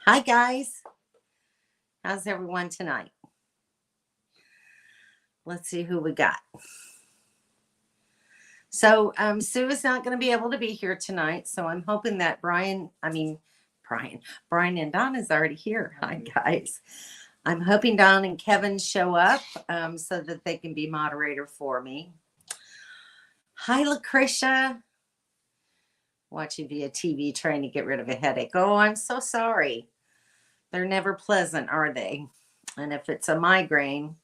Hi, guys. How's everyone tonight? Let's see who we got. So, Sue is not going to be able to be here tonight. So, I'm hoping that Brian and Don is already here. Hi, guys. I'm hoping Don and Kevin show up so that they can be moderator for me. Hi, Lucretia. Watching via TV trying to get rid of a headache. Oh, I'm so sorry. They're never pleasant, are they? And if it's a migraine,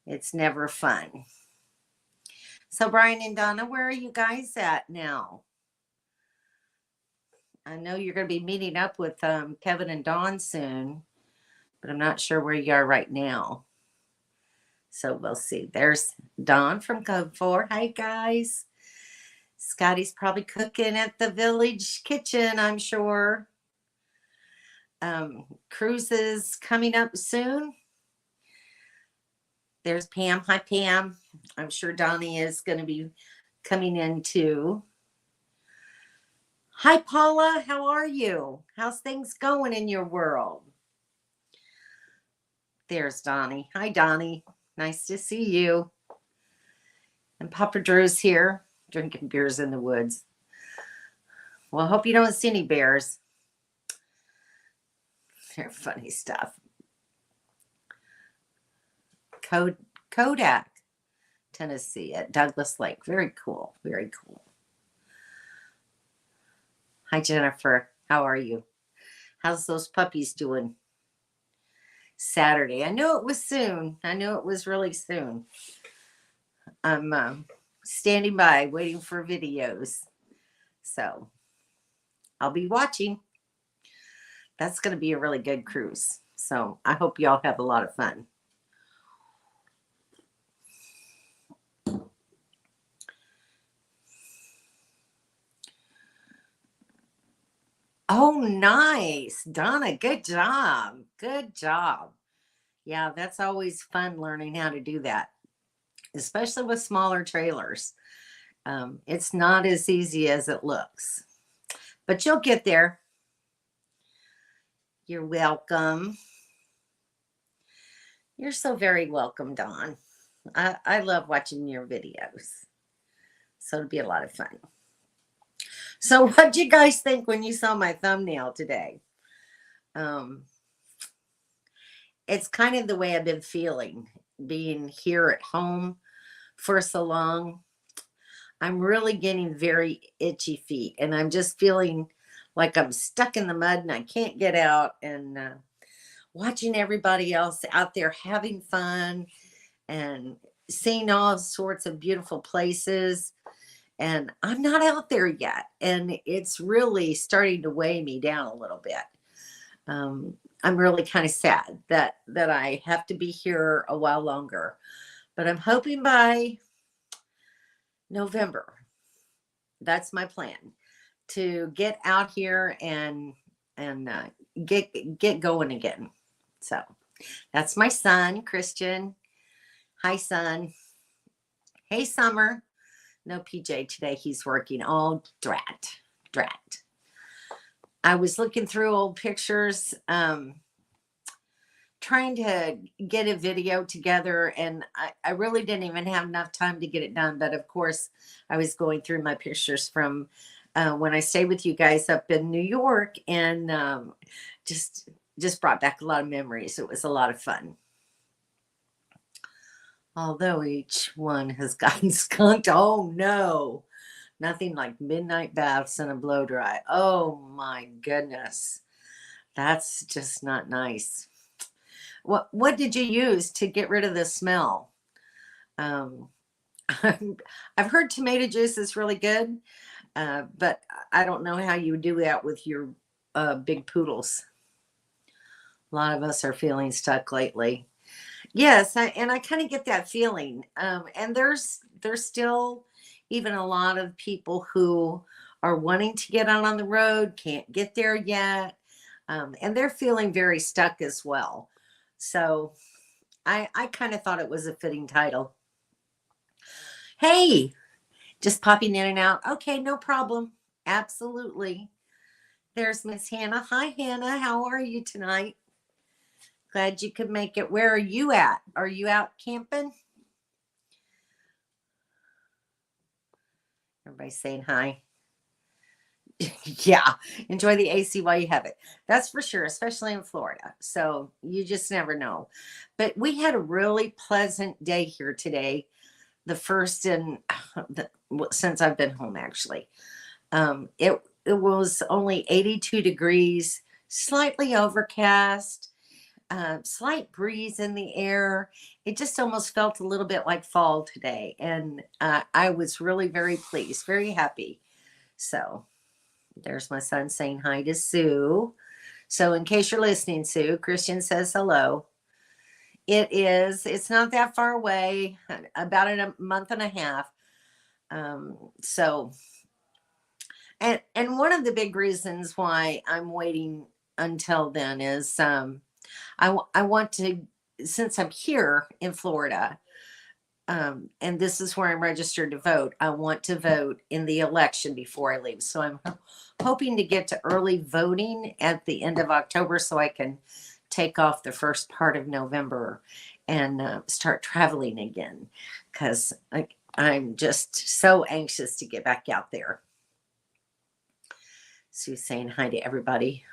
it's never fun. So, Brian and Donna, where are you guys at now? I know you're going to be meeting up with Kevin and Dawn soon, but I'm not sure where you are right now. So we'll see. There's Dawn from Code 4. Hi, guys. Scotty's probably cooking at the village kitchen, I'm sure. Cruise is coming up soon. There's Pam. Hi, Pam. I'm sure Donnie is going to be coming in too. Hi, Paula. How are you? How's things going in your world? There's Donnie. Hi, Donnie. Nice to see you. And Papa Drew's here, drinking beers in the woods. Well, I hope you don't see any bears. They're funny stuff. Kodak, Tennessee, at Douglas Lake. Very cool. Very cool. Hi, Jennifer. How are you? How's those puppies doing? Saturday. I knew it was soon. I knew it was really soon. I'm standing by waiting for videos. So I'll be watching. That's going to be a really good cruise. So I hope y'all have a lot of fun. Oh, nice. Donna, good job. Good job. Yeah, that's always fun learning how to do that, especially with smaller trailers. It's not as easy as it looks, but you'll get there. You're welcome. You're so very welcome, Dawn. I love watching your videos. So it'll be a lot of fun. So what'd you guys think when you saw my thumbnail today? It's kind of the way I've been feeling being here at home for so long. I'm really getting very itchy feet and I'm just feeling like I'm stuck in the mud and I can't get out, and watching everybody else out there having fun and seeing all sorts of beautiful places, and I'm not out there yet, and it's really starting to weigh me down a little bit. I'm really kind of sad that I have to be here a while longer, but I'm hoping by November, that's my plan, to get out here and get going again. So that's my son, Christian. Hi, son. Hey, Summer. No PJ today. He's working. Oh, drat. I was looking through old pictures, trying to get a video together, and I really didn't even have enough time to get it done. But of course, I was going through my pictures from when I stayed with you guys up in New York, and just brought back a lot of memories. It was a lot of fun. Although each one has gotten skunked. Oh no, nothing like midnight baths and a blow dry. Oh my goodness. That's just not nice. What did you use to get rid of the smell? Um, I've heard tomato juice is really good, but I don't know how you would do that with your big poodles. A lot of us are feeling stuck lately. Yes, and I kind of get that feeling. And there's still even a lot of people who are wanting to get out on the road, can't get there yet, and they're feeling very stuck as well. So I kind of thought it was a fitting title. Hey, just popping in and out. Okay, no problem. Absolutely. There's Miss Hannah. Hi, Hannah. How are you tonight? Glad you could make it. Where are you at? Are you out camping? Everybody saying hi. Yeah, enjoy the AC while you have it. That's for sure, especially in Florida. So you just never know. But we had a really pleasant day here today. The first in since I've been home, actually. It was only 82 degrees, slightly overcast, slight breeze in the air. It just almost felt a little bit like fall today, and I was really very pleased, very happy. So there's my son saying hi to Sue. So in case you're listening, Sue, Christian says hello. It is. It's not that far away. About in a month and a half. So and one of the big reasons why I'm waiting until then is I want to, since I'm here in Florida, and this is where I'm registered to vote. I want to vote in the election before I leave. So I'm hoping to get to early voting at the end of October so I can take off the first part of November and start traveling again, because I'm just so anxious to get back out there. Sue's saying hi to everybody.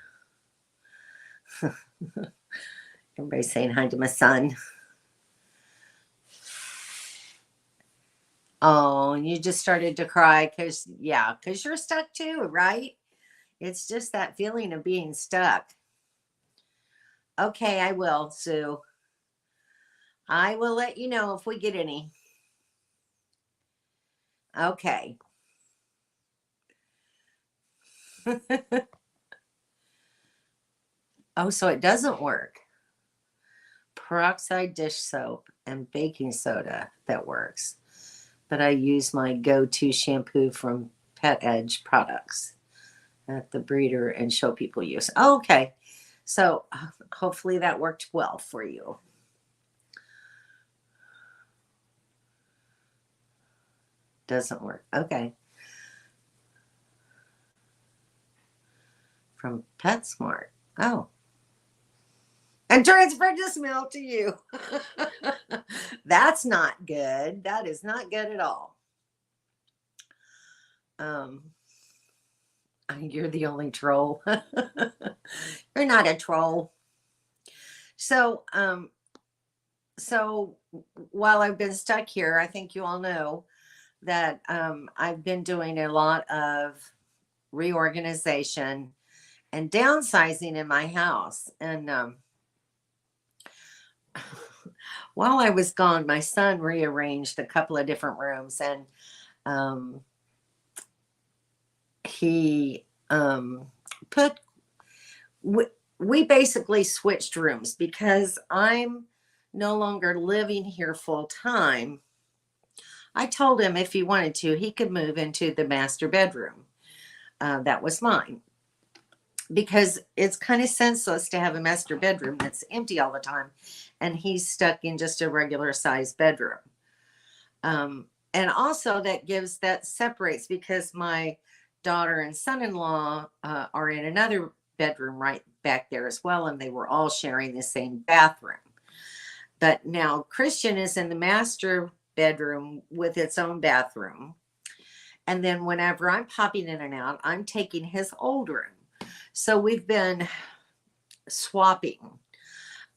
Everybody's saying hi to my son. Oh, and you just started to cry because you're stuck too, right? It's just that feeling of being stuck. Okay, I will, Sue. I will let you know if we get any. Okay. Oh, so it doesn't work. Peroxide dish soap and baking soda, that works. But I use my go-to shampoo from Pet Edge products at the breeder and show people use. Okay. So hopefully that worked well for you. Doesn't work. Okay. From PetSmart. Oh. And transferred this mail to you. That's not good. That is not good at all. You're the only troll. You're not a troll. So while I've been stuck here, I think you all know that I've been doing a lot of reorganization and downsizing in my house. And while I was gone, my son rearranged a couple of different rooms, and he put we basically switched rooms because I'm no longer living here full time. I told him if he wanted to, he could move into the master bedroom. That was mine, because it's kind of senseless to have a master bedroom that's empty all the time and he's stuck in just a regular sized bedroom. And also that separates, because my daughter and son-in-law are in another bedroom right back there as well, and they were all sharing the same bathroom. But now Christian is in the master bedroom with its own bathroom, and then whenever I'm popping in and out, I'm taking his old room. So we've been swapping,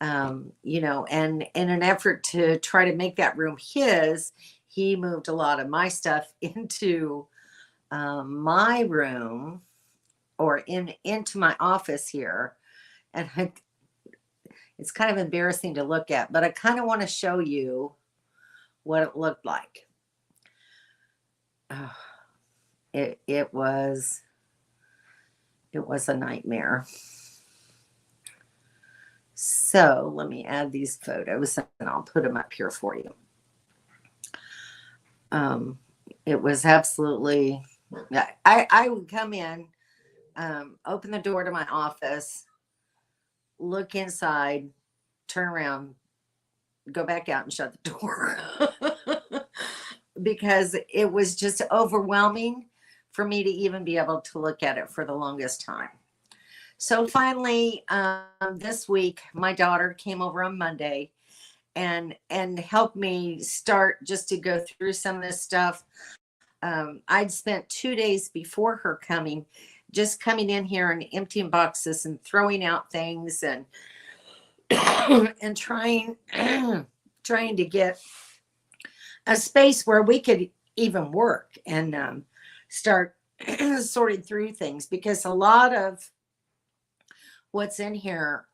and in an effort to try to make that room his, he moved a lot of my stuff into my room, or into my office here. And it's kind of embarrassing to look at, but I kind of want to show you what it looked like. It was a nightmare. So let me add these photos and I'll put them up here for you. It was absolutely, I would come in, open the door to my office, look inside, turn around, go back out and shut the door. Because it was just overwhelming for me to even be able to look at it for the longest time. So finally, this week, my daughter came over on Monday and helped me start just to go through some of this stuff. I'd spent 2 days before her coming, just coming in here and emptying boxes and throwing out things and and trying trying to get a space where we could even work and start sorting through things, because a lot of what's in here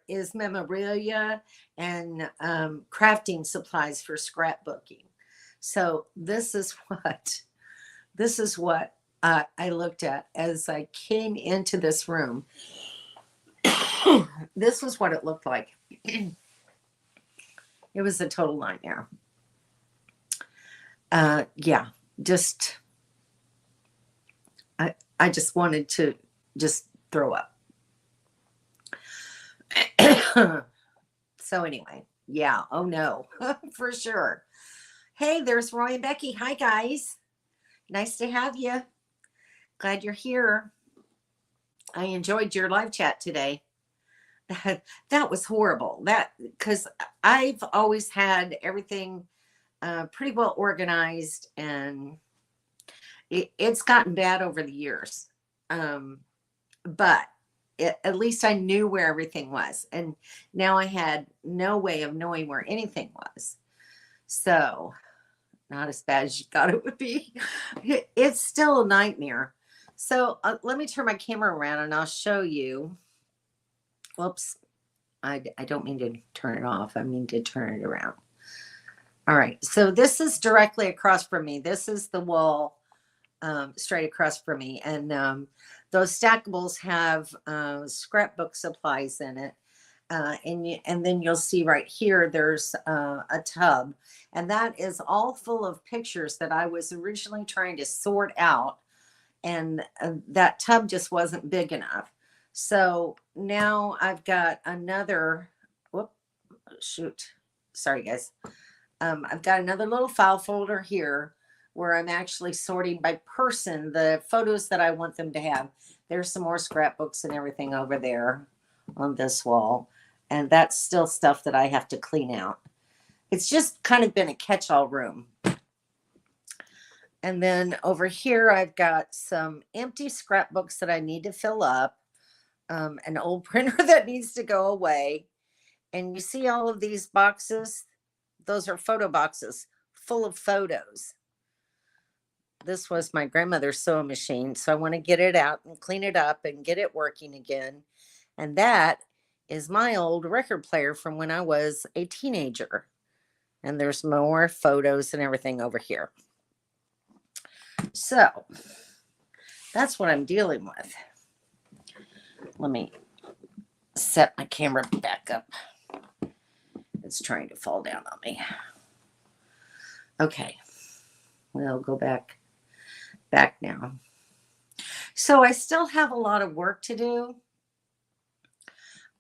is memorabilia and crafting supplies for scrapbooking. So this is what I looked at as I came into this room. This was what it looked like. It was a total nightmare. Yeah, just I just wanted to just throw up. So anyway, yeah. Oh no, for sure. Hey, there's Roy and Becky. Hi guys. Nice to have you. Glad you're here. I enjoyed your live chat today. That was horrible. That because I've always had everything pretty well organized, and it's gotten bad over the years. But at least I knew where everything was, and now I had no way of knowing where anything was. So not as bad as you thought it would be. It's still a nightmare. So let me turn my camera around and I'll show you. Whoops. I don't mean to turn it off. I mean to turn it around. All right. So this is directly across from me. This is the wall straight across from me. And those stackables have scrapbook supplies in it. And then you'll see right here, there's a tub. And that is all full of pictures that I was originally trying to sort out. And that tub just wasn't big enough. So now I've got another, whoop, shoot. Sorry, guys. I've got another little file folder here where I'm actually sorting by person the photos that I want them to have. There's some more scrapbooks and everything over there on this wall. And that's still stuff that I have to clean out. It's just kind of been a catch-all room. And then over here, I've got some empty scrapbooks that I need to fill up. An old printer that needs to go away. And you see all of these boxes? Those are photo boxes full of photos. This was my grandmother's sewing machine. So I want to get it out and clean it up and get it working again. And that is my old record player from when I was a teenager. And there's more photos and everything over here. So that's what I'm dealing with. Let me set my camera back up. It's trying to fall down on me. Okay. We'll go back now. So I still have a lot of work to do.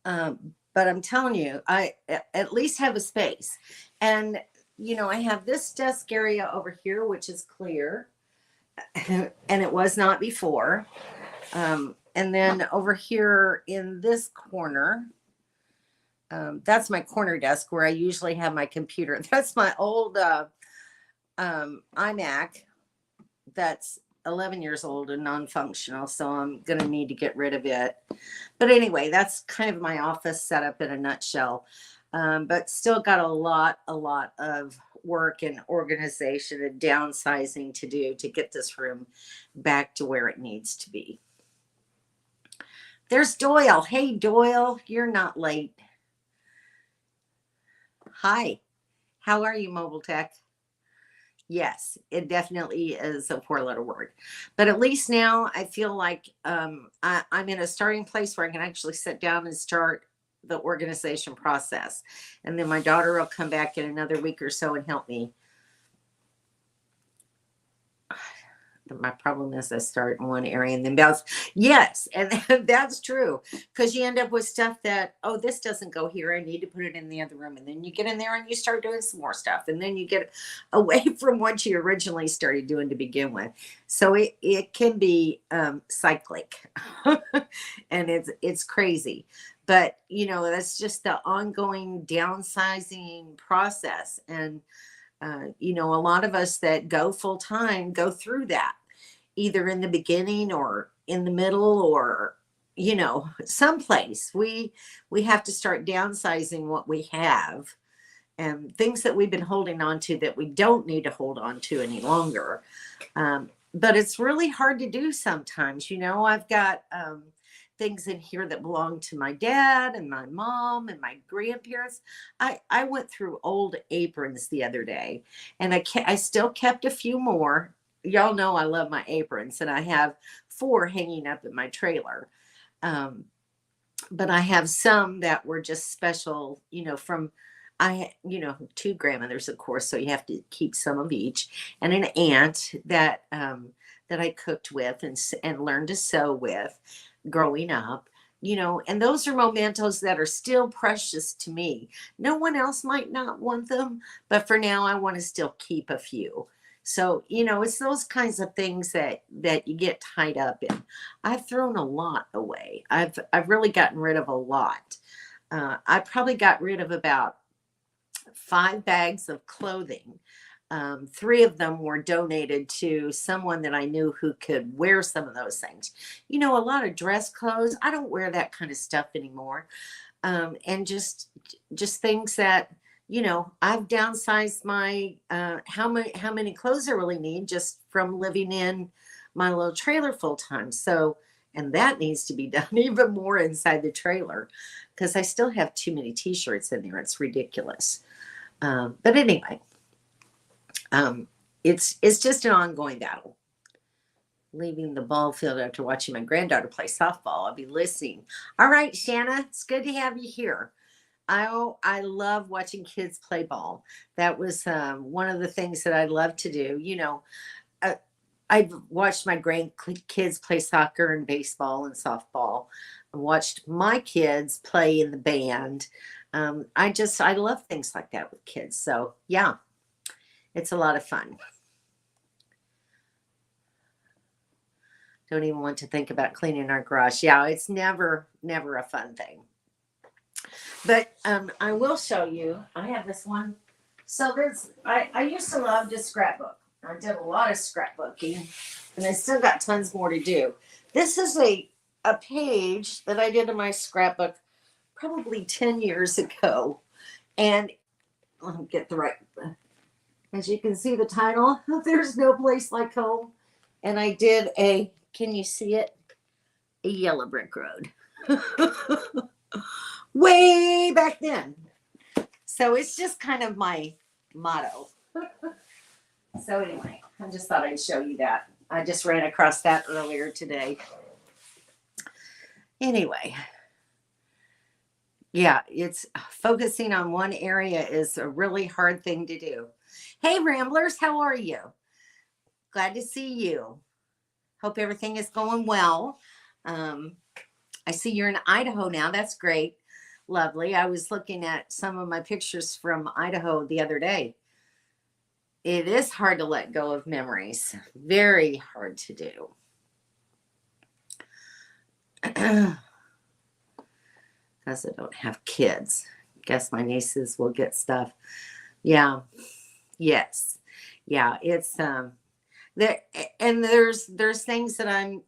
But I'm telling you, I at least have a space. And, you know, I have this desk area over here, which is clear. And it was not before. And then over here in this corner, that's my corner desk where I usually have my computer. That's my old iMac that's 11 years old and non-functional, so I'm going to need to get rid of it. But anyway, that's kind of my office setup in a nutshell. But still got a lot of work and organization and downsizing to do to get this room back to where it needs to be. There's Doyle. Hey, Doyle, you're not late. Hi, how are you, Mobile Tech? Yes, it definitely is a four-letter word. But at least now I feel like I'm in a starting place where I can actually sit down and start the organization process. And then my daughter will come back in another week or so and help me. My problem is I start in one area and then bounce. Yes, and that's true because you end up with stuff that, oh, this doesn't go here. I need to put it in the other room. And then you get in there and you start doing some more stuff. And then you get away from what you originally started doing to begin with. So it can be cyclic and it's crazy. But, that's just the ongoing downsizing process. And, a lot of us that go full time go through that either in the beginning or in the middle or someplace we have to start downsizing what we have and things that we've been holding on to that we don't need to hold on to any longer. But it's really hard to do sometimes. I've got things in here that belong to my dad and my mom and my grandparents. I went through old aprons the other day, and I still kept a few more. Y'all know I love my aprons, and I have 4 hanging up in my trailer. But I have some that were just special, from 2 grandmothers, of course, so you have to keep some of each, and an aunt that I cooked with and learned to sew with growing up, and those are mementos that are still precious to me. No one else might not want them, but for now I want to still keep a few. So, it's those kinds of things that you get tied up in. I've thrown a lot away. I've really gotten rid of a lot. I probably got rid of about 5 bags of clothing. 3 of them were donated to someone that I knew who could wear some of those things. A lot of dress clothes. I don't wear that kind of stuff anymore. And just things that, I've downsized my how many clothes I really need just from living in my little trailer full time. So, and that needs to be done even more inside the trailer because I still have too many t-shirts in there. It's ridiculous. But anyway, it's just an ongoing battle. Leaving the ball field after watching my granddaughter play softball. I'll be listening. All right, Shanna, it's good to have you here. I love watching kids play ball. That was one of the things that I love to do. I've watched my grandkids play soccer and baseball and softball. I watched my kids play in the band. I love things like that with kids. So yeah, it's a lot of fun. Don't even want to think about cleaning our garage. Yeah, it's never a fun thing. But I will show you. I have this one. So I used to love to scrapbook. I did a lot of scrapbooking, and I still got tons more to do. This is a page that I did in my scrapbook probably 10 years ago. And let me get the right. As you can see the title, There's No Place Like Home. And I did can you see it? A yellow brick road. Way back then. So it's just kind of my motto. So anyway, I just thought I'd show you that. I just ran across that earlier today. Anyway. Yeah, it's focusing on one area is a really hard thing to do. Hey, Ramblers, how are you? Glad to see you. Hope everything is going well. I see you're in Idaho now. That's great. Lovely. I was looking at some of my pictures from Idaho the other day. It is hard to let go of memories. Very hard to do. Because I don't have kids. Guess my nieces will get stuff. Yeah. Yes. Yeah. It's there, and there's things that I'm,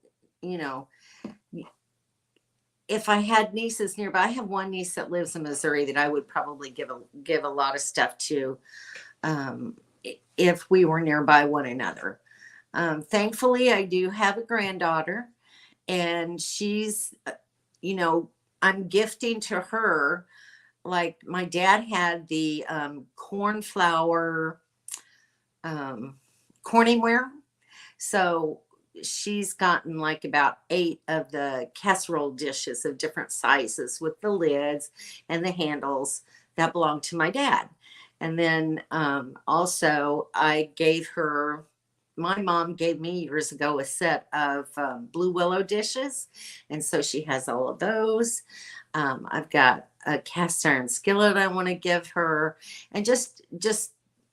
if I had nieces nearby. I have one niece that lives in Missouri that I would probably give a lot of stuff to, if we were nearby one another. Thankfully, I do have a granddaughter, and she's, I'm gifting to her, like my dad had the cornflower Corningware. So she's gotten like about 8 of the casserole dishes of different sizes with the lids and the handles that belong to my dad. And then also I gave her my mom gave me years ago a set of Blue Willow dishes, and so she has all of those. I've got a cast iron skillet I want to give her, and just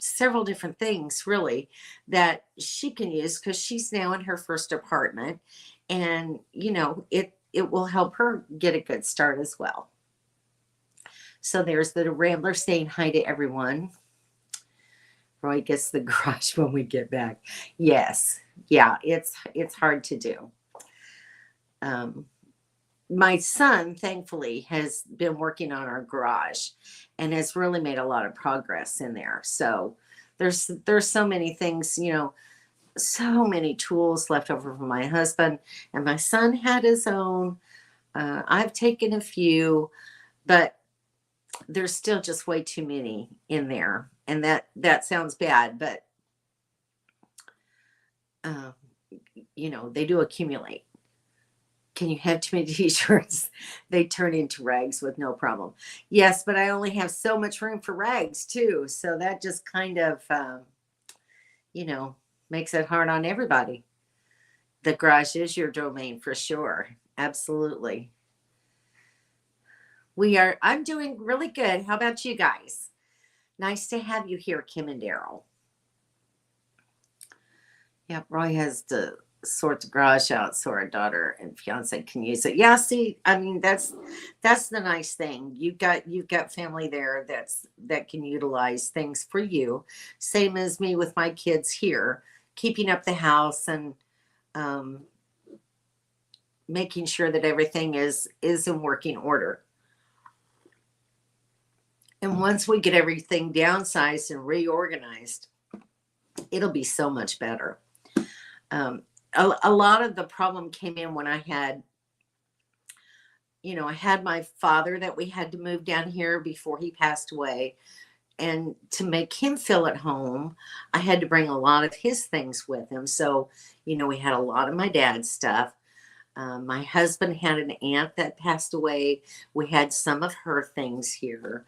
several different things really that she can use because she's now in her first apartment, and it will help her get a good start as well. So there's the Rambler saying hi to everyone. Roy gets the garage when we get back. Yes. Yeah, it's hard to do. Um, my son, thankfully, has been working on our garage and has really made a lot of progress in there. So there's so many things, so many tools left over from my husband, and my son had his own. I've taken a few, but there's still just way too many in there, and that sounds bad, but uh, they do accumulate. Can you have too many t-shirts? They turn into rags with no problem. Yes, but I only have so much room for rags too, so that just kind of you know makes it hard on everybody. The garage is your domain for sure. Absolutely. I'm doing really good. How about you guys? Nice to have you here, Kim and Daryl. Yep, Roy has to sort the garage out so our daughter and fiance can use it. Yeah, see, I mean that's the nice thing. You've got family there that can utilize things for you. Same as me with my kids here, keeping up the house and um, making sure that everything is in working order. And once we get everything downsized and reorganized, it'll be so much better. A lot of the problem came in when I had my father that we had to move down here before he passed away. And to make him feel at home, I had to bring a lot of his things with him. So, we had a lot of my dad's stuff. My husband had an aunt that passed away. We had some of her things here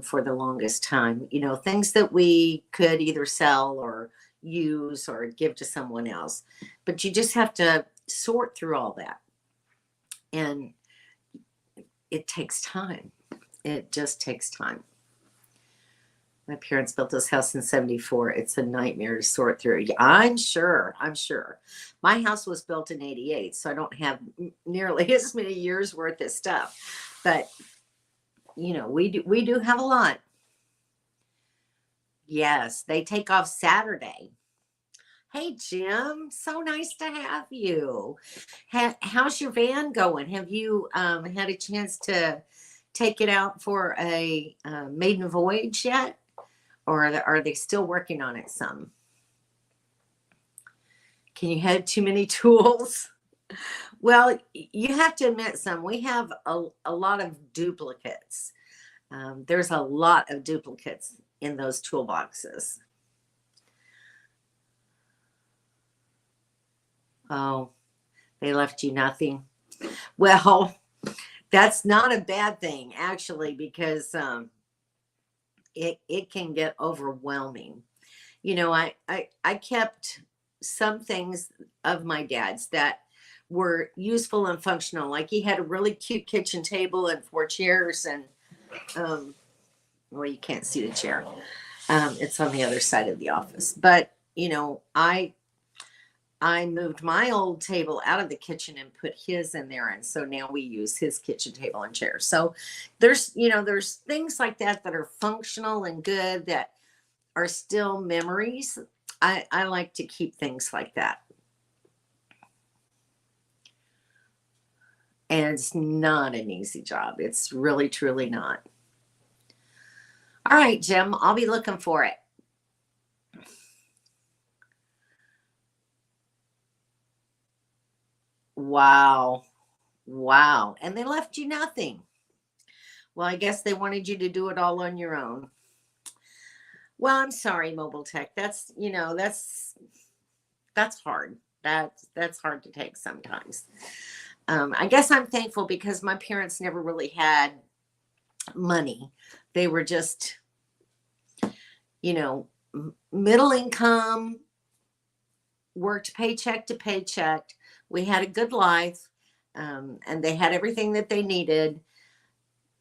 for the longest time. Things that we could either sell or use or give to someone else. But you just have to sort through all that. And it takes time. It just takes time. My parents built this house in 74. It's a nightmare to sort through. Yeah, I'm sure. My house was built in 88, so I don't have nearly as many years worth of stuff. But we do have a lot. Yes, they take off Saturday. Hey, Jim, so nice to have you. How's your van going? Have you had a chance to take it out for a maiden voyage yet? Or are they still working on it some? Can you have too many tools? Well, you have to admit some. We have a lot of duplicates. There's a lot of duplicates in those toolboxes. Oh, they left you nothing. Well, that's not a bad thing actually, because it can get overwhelming. I kept some things of my dad's that were useful and functional. Like he had a really cute kitchen table and 4 chairs, and well, you can't see the chair. It's on the other side of the office. But I moved my old table out of the kitchen and put his in there, and so now we use his kitchen table and chair. So there's things like that that are functional and good that are still memories. I like to keep things like that. And it's not an easy job. It's really, truly not. All right, Jim, I'll be looking for it. Wow. Wow. And they left you nothing. Well, I guess they wanted you to do it all on your own. Well, I'm sorry, Mobile Tech. That's hard. That's hard to take sometimes. I guess I'm thankful because my parents never really had money. They were just, middle income, worked paycheck to paycheck. We had a good life, and they had everything that they needed.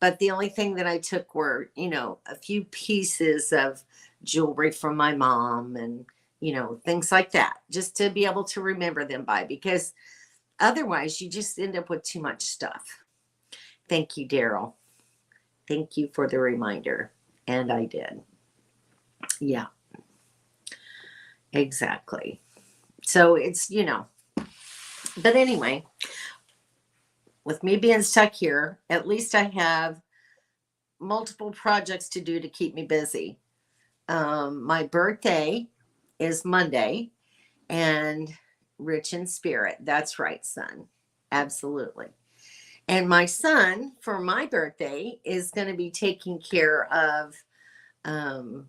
But the only thing that I took were, a few pieces of jewelry from my mom and, things like that, just to be able to remember them by, because otherwise you just end up with too much stuff. Thank you, Daryl. Thank you for the reminder. And I did. Yeah, exactly. So it's, but anyway, with me being stuck here, at least I have multiple projects to do to keep me busy. My birthday is Monday, and rich in spirit. That's right, son. Absolutely. And my son, for my birthday, is going to be taking care of um,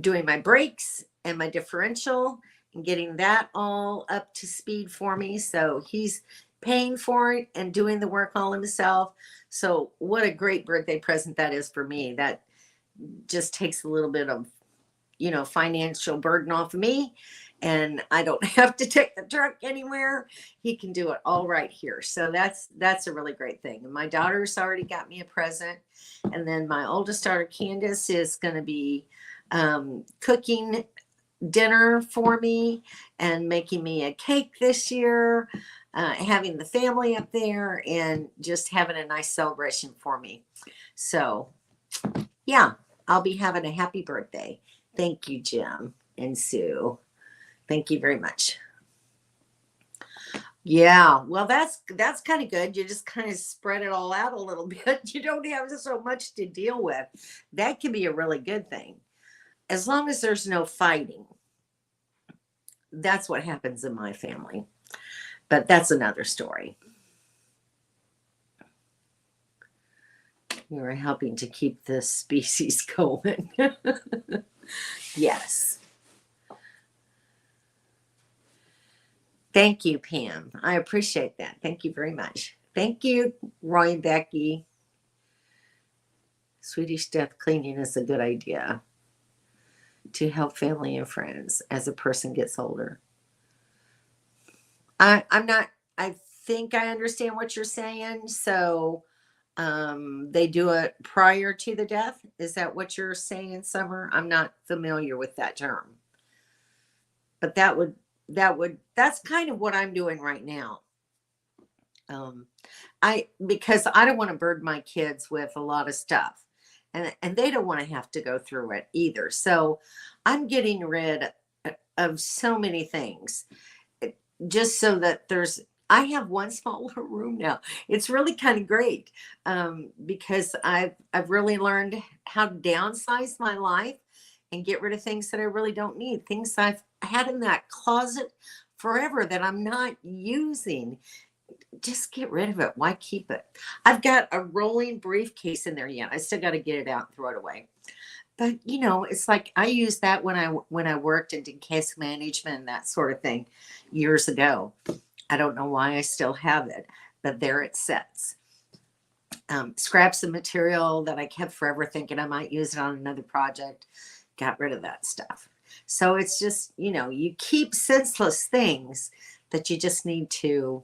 doing my brakes and my differential and getting that all up to speed for me. So he's paying for it and doing the work all himself. So what a great birthday present that is for me. That just takes a little bit of, financial burden off of me, and I don't have to take the truck anywhere. He can do it all right here. So that's a really great thing. And my daughter's already got me a present. And then my oldest daughter, Candace, is going to be cooking dinner for me and making me a cake this year, having the family up there and just having a nice celebration for me. So yeah, I'll be having a happy birthday. Thank you, Jim and Sue. Thank you very much. Yeah, well, that's kind of good. You just kind of spread it all out a little bit. You don't have so much to deal with. That can be a really good thing, as long as there's no fighting. That's what happens in my family, but that's another story. You are helping to keep this species going. Yes. Thank you, Pam. I appreciate that. Thank you very much. Thank you, Roy and Becky. Swedish death cleaning is a good idea to help family and friends as a person gets older. I'm not, I think I understand what you're saying. So they do it prior to the death. Is that what you're saying, Summer? I'm not familiar with that term. But that's kind of what I'm doing right now. Because I don't want to burden my kids with a lot of stuff, and they don't want to have to go through it either. So I'm getting rid of so many things, just so that I have one small little room now. It's really kind of great, because I've really learned how to downsize my life and get rid of things that I really don't need. Things I've had in that closet forever that I'm not using. Just get rid of it. Why keep it? I've got a rolling briefcase in there yet. I still got to get it out and throw it away. But it's like I used that when I worked and did case management and that sort of thing years ago. I don't know why I still have it, but there it sits. Scraps of material that I kept forever thinking I might use it on another project. Got rid of that stuff. So it's just, you keep senseless things that you just need to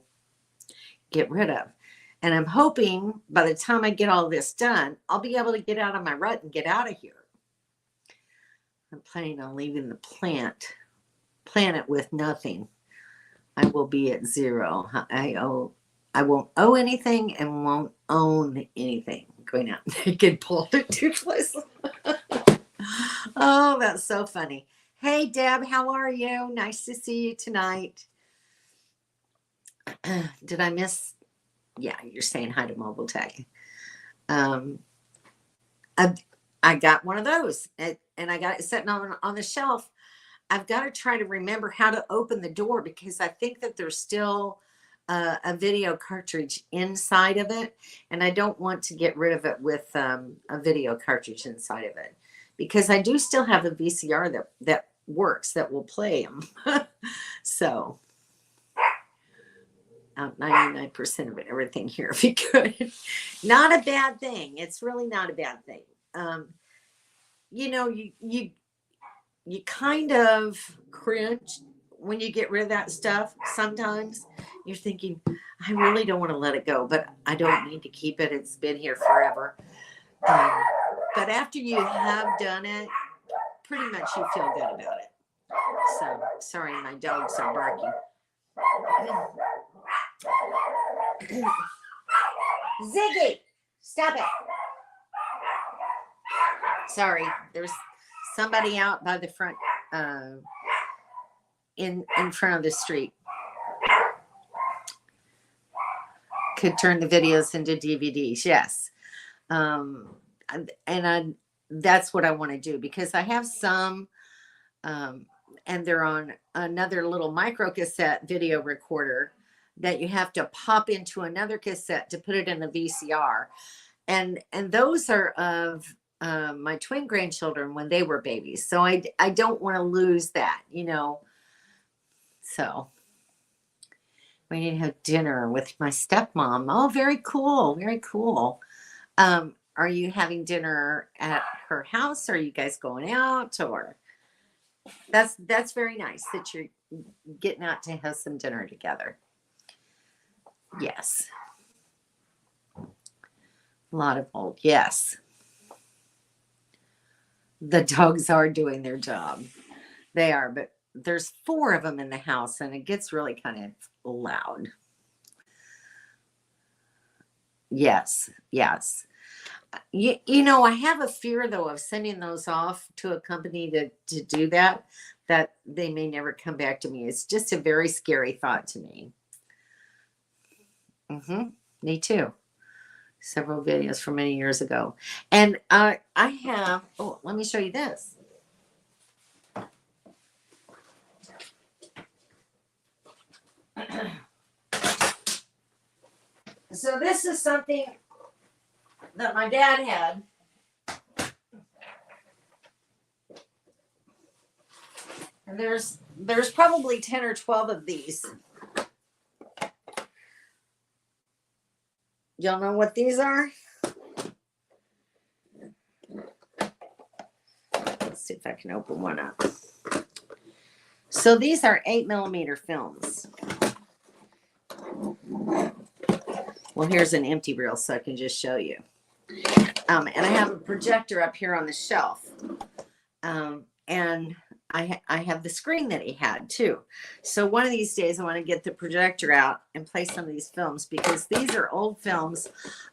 get rid of. And I'm hoping by the time I get all this done, I'll be able to get out of my rut and get out of here. I'm planning on leaving the planet with nothing. I will be at zero. I won't owe anything and won't own anything. Going out naked, pulled it toothless. Oh, that's so funny. Hey, Deb, how are you? Nice to see you tonight. Did I miss? Yeah, you're saying hi to Mobile Tech. I got one of those, and I got it sitting on the shelf. I've got to try to remember how to open the door, because I think that there's still a video cartridge inside of it, and I don't want to get rid of it with a video cartridge inside of it, because I do still have a VCR that works, that will play them. So 99% of it, everything here, if you could. Not a bad thing. It's really not a bad thing. You kind of cringe when you get rid of that stuff, sometimes you're thinking, I really don't want to let it go, but I don't need to keep it. It's been here forever. Um, but after you have done it, pretty much you feel good about it. So, sorry, my dogs are barking. Ziggy, stop it. Sorry, there's somebody out by the front, in front of the street. Could turn the videos into DVDs, yes. That's what I want to do, because I have some, and they're on another little micro cassette video recorder that you have to pop into another cassette to put it in the VCR. And those are of my twin grandchildren when they were babies. So I don't want to lose that, you know. So we need to have dinner with my stepmom. Oh, very cool. Very cool. Are you having dinner at her house? Or are you guys going out? Or that's very nice that you're getting out to have some dinner together. Yes. A lot of old. Yes. The dogs are doing their job. They are, but there's 4 of them in the house and it gets really kind of loud. Yes. Yes. You know, I have a fear though of sending those off to a company to do that they may never come back to me. It's just a very scary thought to me. Me too. Several videos from many years ago. And I have, oh, let me show you this. So this is something that my dad had. And there's probably 10 or 12 of these. Y'all know what these are? Let's see if I can open one up. So these are 8mm films. Well, here's an empty reel so I can just show you. And I have a projector up here on the shelf. And I have the screen that he had too. So one of these days I want to get the projector out and play some of these films, because these are old films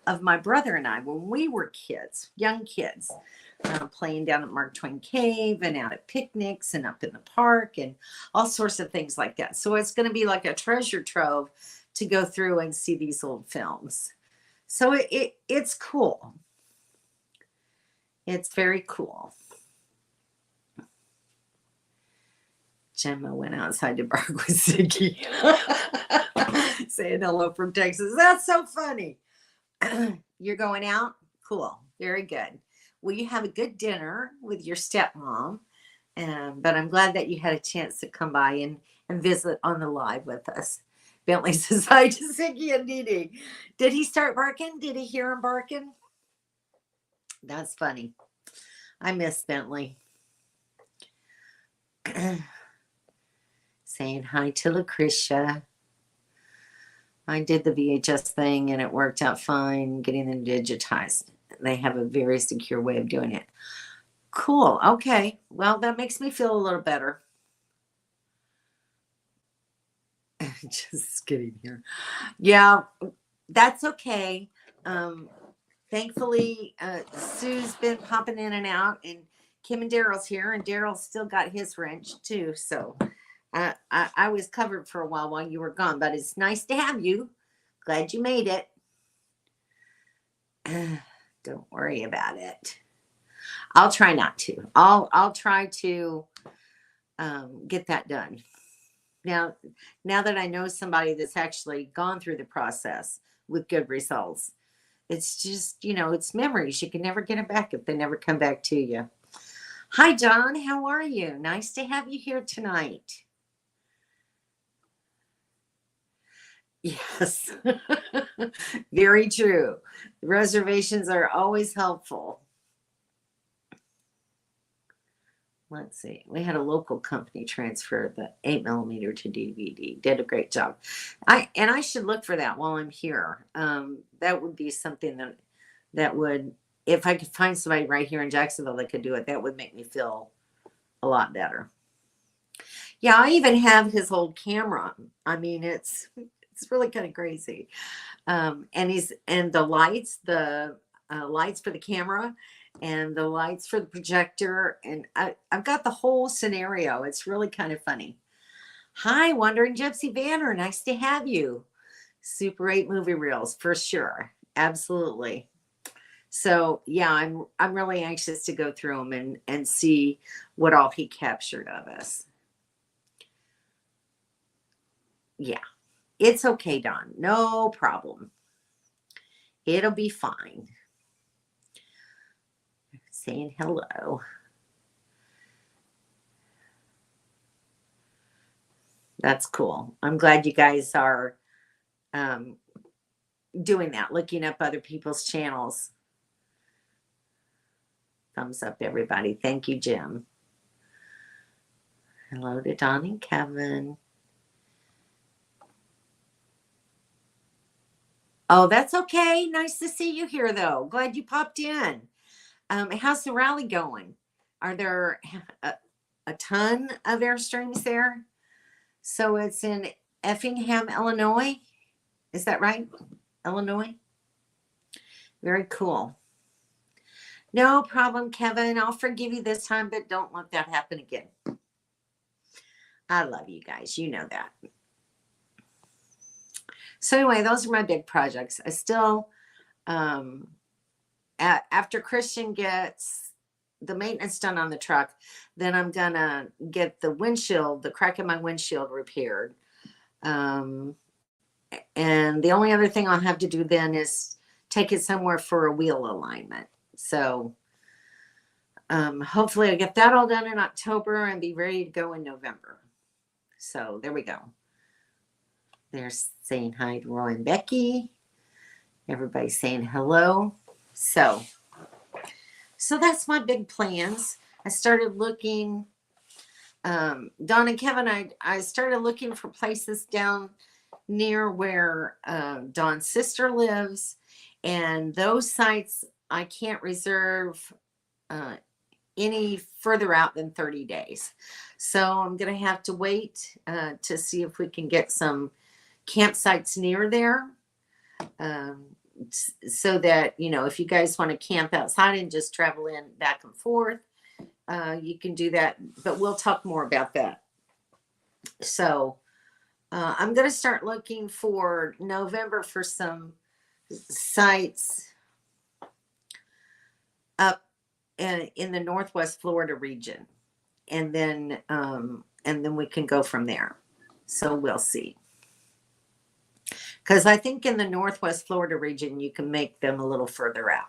of my brother and I when we were kids, young kids, playing down at Mark Twain Cave and out at picnics and up in the park and all sorts of things like that. So it's going to be like a treasure trove to go through and see these old films. So it's cool. It's very cool. Gemma went outside to bark with Ziggy. Saying hello from Texas. That's so funny. You're going out? Cool. Very good. Well, you have a good dinner with your stepmom. But I'm glad that you had a chance to come by and visit on the live with us. Bentley says hi to Ziggy and Dee Dee. Did he start barking? Did he hear him barking? That's funny. I miss Bentley. Saying hi to Lucretia. I did the VHS thing and it worked out fine, getting them digitized. They have a very secure way of doing it. Cool. Okay. Well, that makes me feel a little better. Just kidding here. Yeah, that's okay. Thankfully, Sue's been popping in and out, and Kim and Daryl's here, and Daryl's still got his wrench too. So I was covered for a while you were gone, but it's nice to have you. Glad you made it. Don't worry about it. I'll try not to. I'll try to get that done. Now that I know somebody that's actually gone through the process with good results, it's just, it's memories. You can never get them back if they never come back to you. Hi, John. How are you? Nice to have you here tonight. Yes, very true. Reservations are always helpful. let's see. We had a local company transfer the 8mm to DVD. Did a great job. I should look for that while I'm here. That would be something that would, if I could find somebody right here in Jacksonville that could do it, that would make me feel a lot better. Yeah, I even have his old camera. I mean, it's really kind of crazy. And the lights for the camera and the lights for the projector, and I've got the whole scenario. It's really kind of funny. Hi, Wandering Gypsy Banner, nice to have you. Super 8 movie reels for sure, absolutely. So yeah, I'm really anxious to go through them and see what all he captured of us. Yeah, it's okay, Don. No problem. It'll be fine. Saying hello. That's cool. I'm glad you guys are doing that, looking up other people's channels. Thumbs up, everybody. Thank you, Jim. Hello to Don and Kevin. Oh, that's okay. Nice to see you here, though. Glad you popped in. How's the rally going? Are there a ton of Airstreams there? So it's in Effingham, Illinois. Is that right? Illinois? Very cool. No problem, Kevin. I'll forgive you this time, but don't let that happen again. I love you guys. You know that. So anyway, those are my big projects. I still, after Christian gets the maintenance done on the truck, then I'm gonna get the windshield, the crack in my windshield repaired. And the only other thing I'll have to do then is take it somewhere for a wheel alignment. So hopefully I'll get that all done in October and be ready to go in November. So there we go. They're saying hi to Roy and Becky. Everybody's saying hello. So that's my big plans. I started looking, Don and Kevin, I started looking for places down near where Don's sister lives. And those sites I can't reserve any further out than 30 days. So I'm going to have to wait to see if we can get some campsites near there. So that, if you guys want to camp outside and just travel in back and forth, you can do that. But we'll talk more about that. So I'm going to start looking for November for some sites up in the Northwest Florida region, and then we can go from there. So we'll see. Because I think in the Northwest Florida region, you can make them a little further out.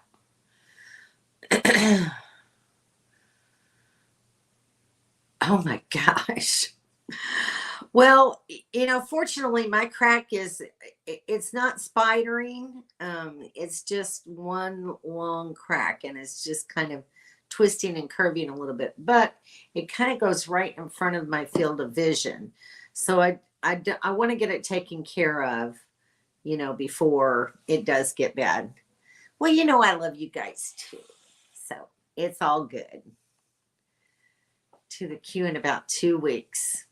Oh my gosh. Well, fortunately, my crack it's not spidering. It's just one long crack, and it's just kind of twisting and curving a little bit. But it kind of goes right in front of my field of vision. So I want to get it taken care of, before it does get bad. Well, I love you guys too. So it's all good. To the queue in about 2 weeks.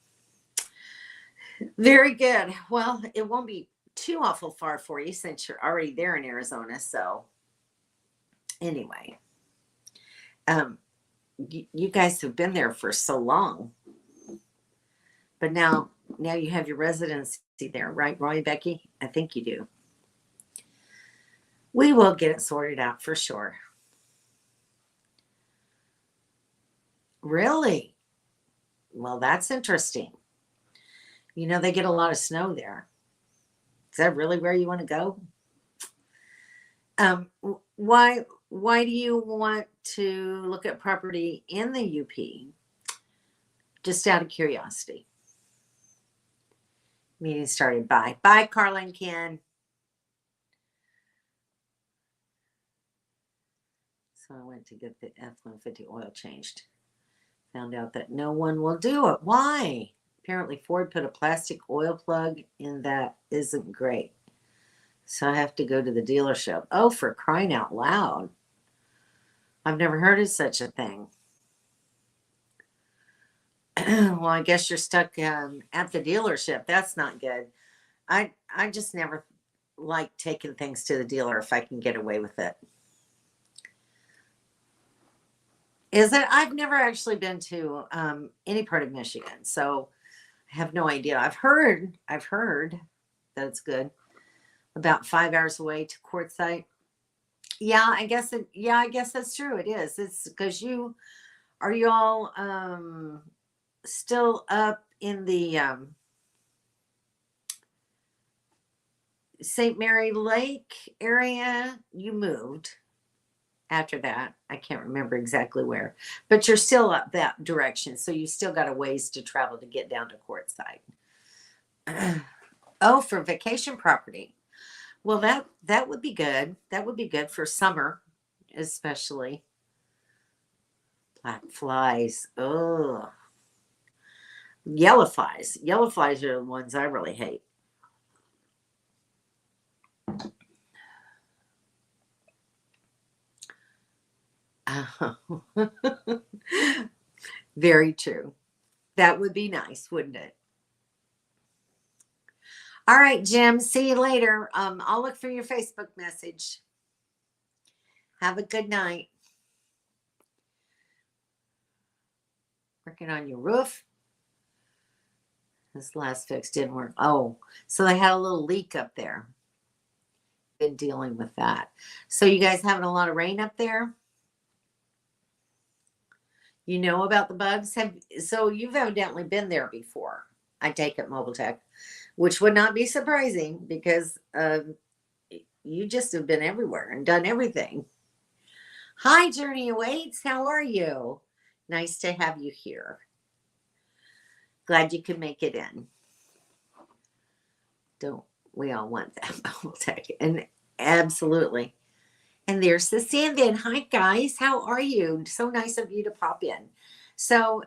Very good. Well, it won't be too awful far for you since you're already there in Arizona. So anyway, you guys have been there for so long. But now you have your residency there, right, Roy and Becky? I think you do. We will get it sorted out for sure. Really? Well, that's interesting. They get a lot of snow there. Is that really where you want to go? Why do you want to look at property in the UP? Just out of curiosity. Meeting started. Bye, Carla and Ken. So I went to get the F-150 oil changed. Found out that no one will do it. Why? Apparently Ford put a plastic oil plug in that isn't great. So I have to go to the dealership. Oh, for crying out loud. I've never heard of such a thing. Well, I guess you're stuck at the dealership. That's not good. I just never like taking things to the dealer if I can get away with it. Is it? I've never actually been to any part of Michigan, so I have no idea. I've heard that it's good. About 5 hours away to Quartzsite. Yeah, I guess it. Yeah, I guess that's true. It is. It's because you all still up in the St. Mary Lake area. You moved after that. I can't remember exactly where, but you're still up that direction. So you still got a ways to travel to get down to Quartzsite. Oh, for vacation property. Well, that would be good. That would be good for summer, especially. Black flies. Oh, yellow flies. Yellow flies are the ones I really hate. Very true. That would be nice, wouldn't it? All right, Jim. See you later. I'll look for your Facebook message. Have a good night. Working on your roof. This last fix didn't work. Oh, so they had a little leak up there. Been dealing with that. So you guys having a lot of rain up there? You know about the bugs? So you've evidently been there before. I take it, Mobile Tech, which would not be surprising because you just have been everywhere and done everything. Hi, Journey Awaits. How are you? Nice to have you here. Glad you could make it in. Don't we all want that, Mobile Tech? And absolutely. And there's the sand van. Hi, guys. How are you? So nice of you to pop in. So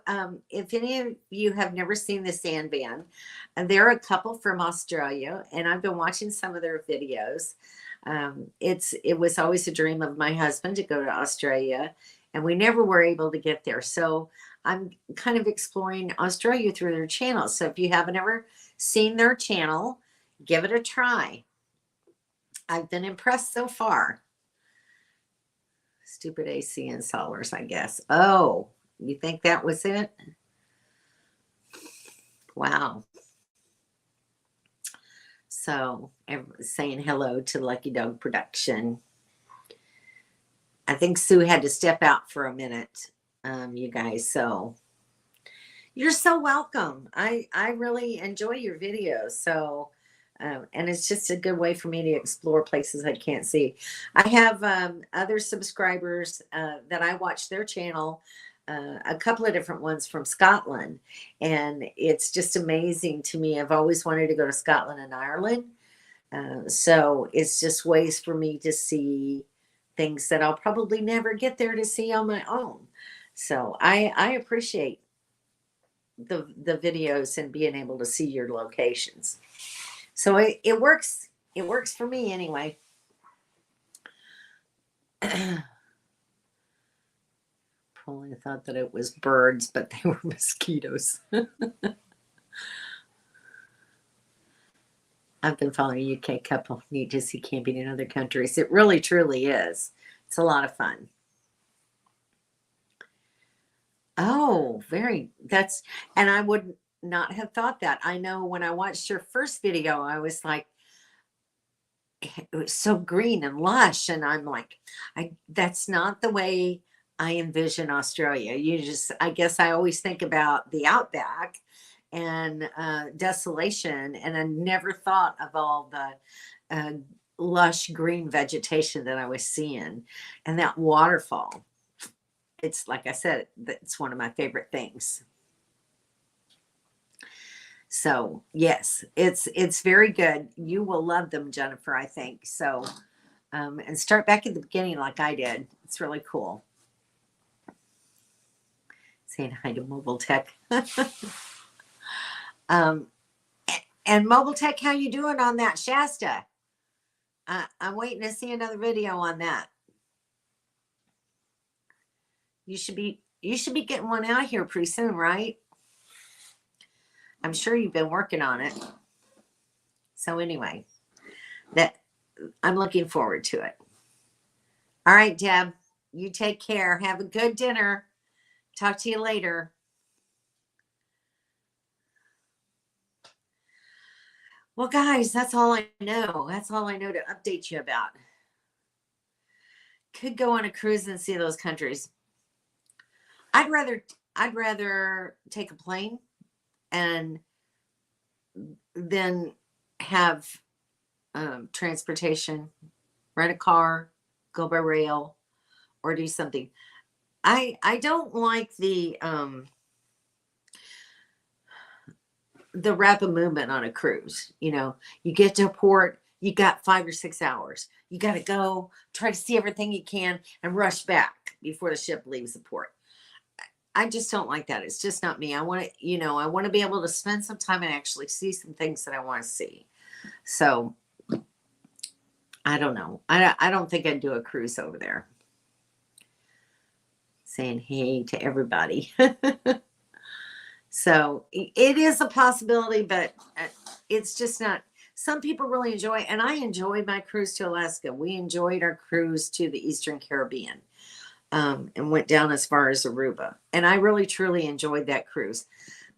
if any of you have never seen the sand van, they're a couple from Australia, and I've been watching some of their videos. It was always a dream of my husband to go to Australia, and we never were able to get there. So I'm kind of exploring Australia through their channel. So if you haven't ever seen their channel, give it a try. I've been impressed so far. Stupid AC installers, I guess. Oh, you think that was it? Wow. So, saying hello to Lucky Dog Production. I think Sue had to step out for a minute, you guys. So, you're so welcome. I really enjoy your videos. So, and it's just a good way for me to explore places I can't see. I have other subscribers that I watch their channel, a couple of different ones from Scotland, and it's just amazing to me. I've always wanted to go to Scotland and Ireland, so it's just ways for me to see things that I'll probably never get there to see on my own. So I appreciate the videos and being able to see your locations. So it works. It works for me anyway. Probably thought that it was birds, but they were mosquitoes. I've been following a UK couple. Need to see camping in other countries. It really, truly is. It's a lot of fun. Oh, and I would not have thought that. I know when I watched your first video, I was like, it was so green and lush. And I'm like, that's not the way I envision Australia. I guess I always think about the outback and desolation. And I never thought of all the lush green vegetation that I was seeing and that waterfall. It's like I said, it's one of my favorite things. So yes, it's very good. You will love them, Jennifer, I think. So and start back at the beginning like I did. It's really cool. Saying hi to Mobile Tech. um, and Mobile Tech, how you doing on that Shasta? I'm waiting to see another video on that. You should be getting one out here pretty soon, right? I'm sure you've been working on it. So anyway, that I'm looking forward to it. All right, Deb, you take care. Have a good dinner. Talk to you later. Well, guys, that's all I know. That's all I know to update you about. Could go on a cruise and see those countries. I'd rather take a plane and then have transportation, rent a car, go by rail, or do something. I don't like the rapid movement on a cruise. You know, you get to a port, you got 5 or 6 hours. You got to go try to see everything you can and rush back before the ship leaves the port. I just don't like that. It's just not me. I want to, I want to be able to spend some time and actually see some things that I want to see. So I don't know. I don't think I'd do a cruise over there. Saying hey to everybody. So it is a possibility, but it's just not. Some people really enjoy, and I enjoyed my cruise to Alaska. We enjoyed our cruise to the Eastern Caribbean, and went down as far as Aruba. And I really, truly enjoyed that cruise.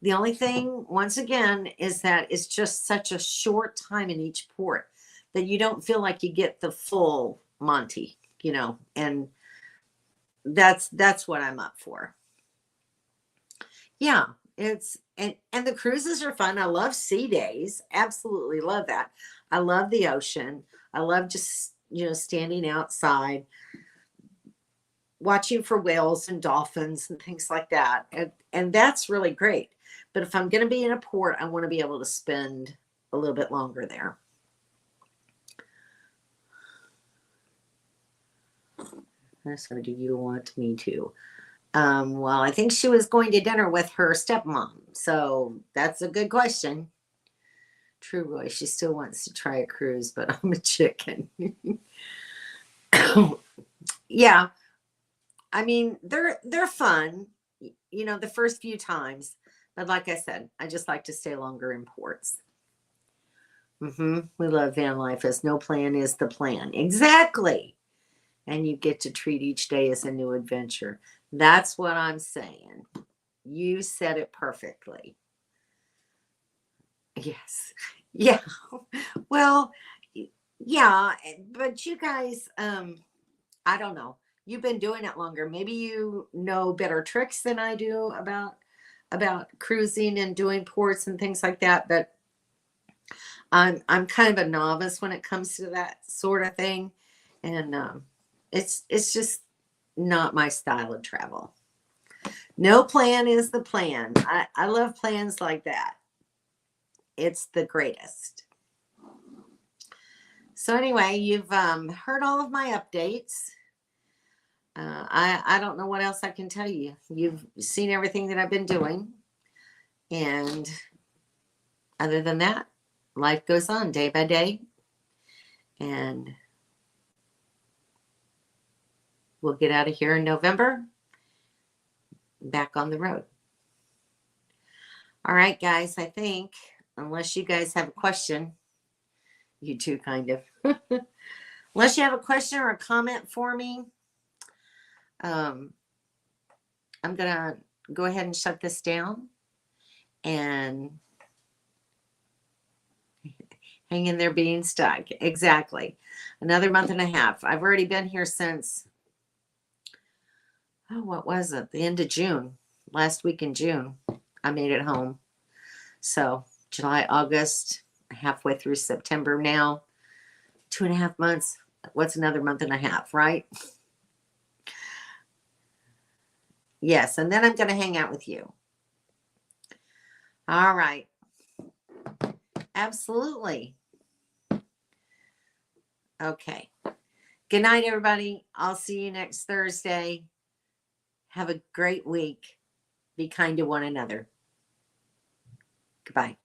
The only thing, once again, is that it's just such a short time in each port that you don't feel like you get the full Monty, and that's what I'm up for. Yeah, it's and the cruises are fun. I love sea days. Absolutely love that. I love the ocean. I love just, standing outside watching for whales and dolphins and things like that. And that's really great. But if I'm going to be in a port, I want to be able to spend a little bit longer there. So do you want me to? Well, I think she was going to dinner with her stepmom. So that's a good question. True Roy, she still wants to try a cruise, but I'm a chicken. Yeah. I mean, they're fun, the first few times. But like I said, I just like to stay longer in ports. We love van life as no plan is the plan. Exactly. And you get to treat each day as a new adventure. That's what I'm saying. You said it perfectly. Yes. Yeah. Well, yeah, but you guys, I don't know. You've been doing it longer. Maybe you know better tricks than I do about cruising and doing ports and things like that, but I'm kind of a novice when it comes to that sort of thing, and it's just not my style of travel. No plan is the plan. I love plans like that. It's the greatest. So anyway, you've heard all of my updates. I don't know what else I can tell you. You've seen everything that I've been doing, and other than that, life goes on day by day, and we'll get out of here in November, back on the road. All right, guys, I think, unless you guys have a question, you two kind of, unless you have a question or a comment for me, I'm going to go ahead and shut this down and hang in there being stuck. Exactly. Another month and a half. I've already been here since, what was it? The end of June. Last week in June, I made it home. So July, August, halfway through September now. 2.5 months. What's another month and a half, right? Yes, and then I'm going to hang out with you. All right. Absolutely. Okay. Good night, everybody. I'll see you next Thursday. Have a great week. Be kind to one another. Goodbye.